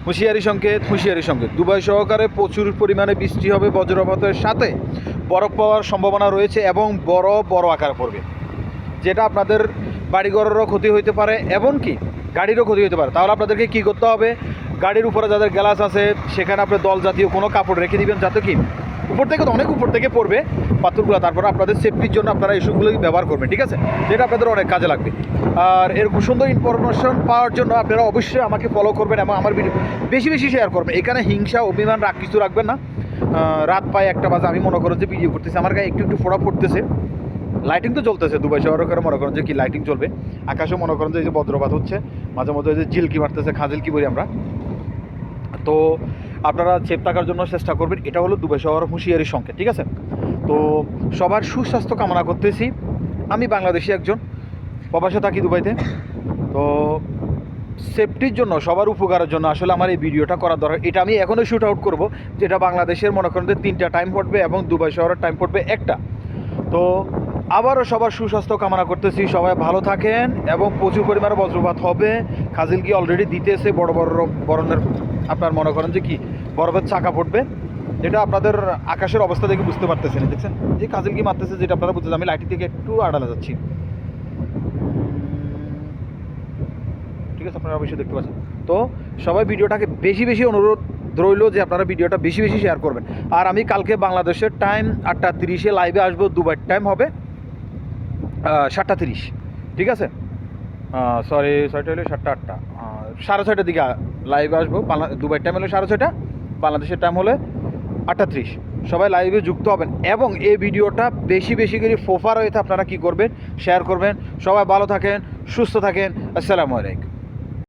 হুঁশিয়ারি সংকেত, হুঁশিয়ারি সংকেত। দুবাই সহকারে প্রচুর পরিমাণে বৃষ্টি হবে, বজ্রপাতের সাথে বরফ পাওয়ার সম্ভাবনা রয়েছে এবং বড় বড় আকার পড়বে, যেটা আপনাদের বাড়িঘরেরও ক্ষতি হইতে পারে, এমনকি গাড়িরও ক্ষতি হতে পারে। তাহলে আপনাদেরকে কী করতে হবে, গাড়ির উপরে যাদের গ্লাস আছে সেখানে আপনি দল জাতীয় কোনো কাপড় রেখে দিবেন, যাতে কি উপর থেকে তো অনেক উপর থেকে পড়বে পাথরগুলো, তারপরে আপনাদের সেফটির জন্য আপনারা এসবগুলো ব্যবহার করবেন, ঠিক আছে? যেটা আপনাদের অনেক কাজে লাগবে। আর এরকম সুন্দর ইনফরমেশন পাওয়ার জন্য আপনারা অবশ্যই আমাকে ফলো করবেন এবং আমার ভিডিও বেশি বেশি শেয়ার করবেন। এখানে হিংসা অভিমান রাগ কিছু রাখবেন না। রাত পায় 1টা বাজে, আমি মনে করেন যে ভিডিও করতেছি, আমার গায়ে একটু একটু ফোড়া পড়তেছে, লাইটিং তো চলতেছে দুবাই শহরে, করে মনে করেন যে কি লাইটিং চলবে, আকাশেও মনে করেন যে এই যে বজ্রপাত হচ্ছে, মাঝে মধ্যে যে ঝিলকি মারতেছে, খাজিলকি বলি আমরা। তো আপনারা সেফ থাকার জন্য চেষ্টা করবেন, এটা হলো দুবাই শহর হুঁশিয়ারি সংকেত, ঠিক আছে? তো সবার সুস্বাস্থ্য কামনা করতেছি। আমি বাংলাদেশি একজন, প্রবাসে থাকি দুবাইতে। তো সেফটির জন্য, সবার উপকারের জন্য আসলে আমার এই ভিডিওটা করা দরকার। এটা আমি এখনও শ্যুট আউট করবো, যেটা বাংলাদেশের মনে করেন যে 3টা টাইম পড়বে এবং দুবাই শহরের টাইম পড়বে 1টা। তো আবারও সবার সুস্বাস্থ্য কামনা করতেছি, সবাই ভালো থাকেন এবং প্রচুর পরিমাণে বজ্রপাত হবে। খাজিলকি অলরেডি দিতেছে, বড় বড় বরণের আপনার মনে করেন যে কি বরফের চাকা পড়বে, যেটা আপনাদের আকাশের অবস্থা দেখে বুঝতে পারতেছেন, দেখছেন যে খাজিলকি মারতেছে, যেটা আপনারা বুঝতেছেন। আমি লাইটি থেকে একটু আড়ালে যাচ্ছি, ঠিক আছে? আপনারা অবশ্যই দেখতে পাচ্ছেন। তো সবাই ভিডিওটাকে বেশি বেশি অনুরোধ রইল যে আপনারা ভিডিওটা বেশি বেশি শেয়ার করবেন। আর আমি কালকে বাংলাদেশের টাইম 8টা 30-এ লাইভে আসবো, দুবাইয়ের টাইম হবে 7টা 30, ঠিক আছে? সরি, 6টা হলে 7টা 8টা, 6:30টার দিকে লাইভে আসবো। দুবাইয়ের টাইম হলে 6:30, বাংলাদেশের টাইম হলে 8টা 30। সবাই লাইভে যুক্ত হবেন এবং এই ভিডিওটা বেশি বেশি করে ফোফার হইতে আপনারা কী করবেন, শেয়ার করবেন। সবাই ভালো থাকেন, সুস্থ থাকেন। আসসালামু আলাইকুম।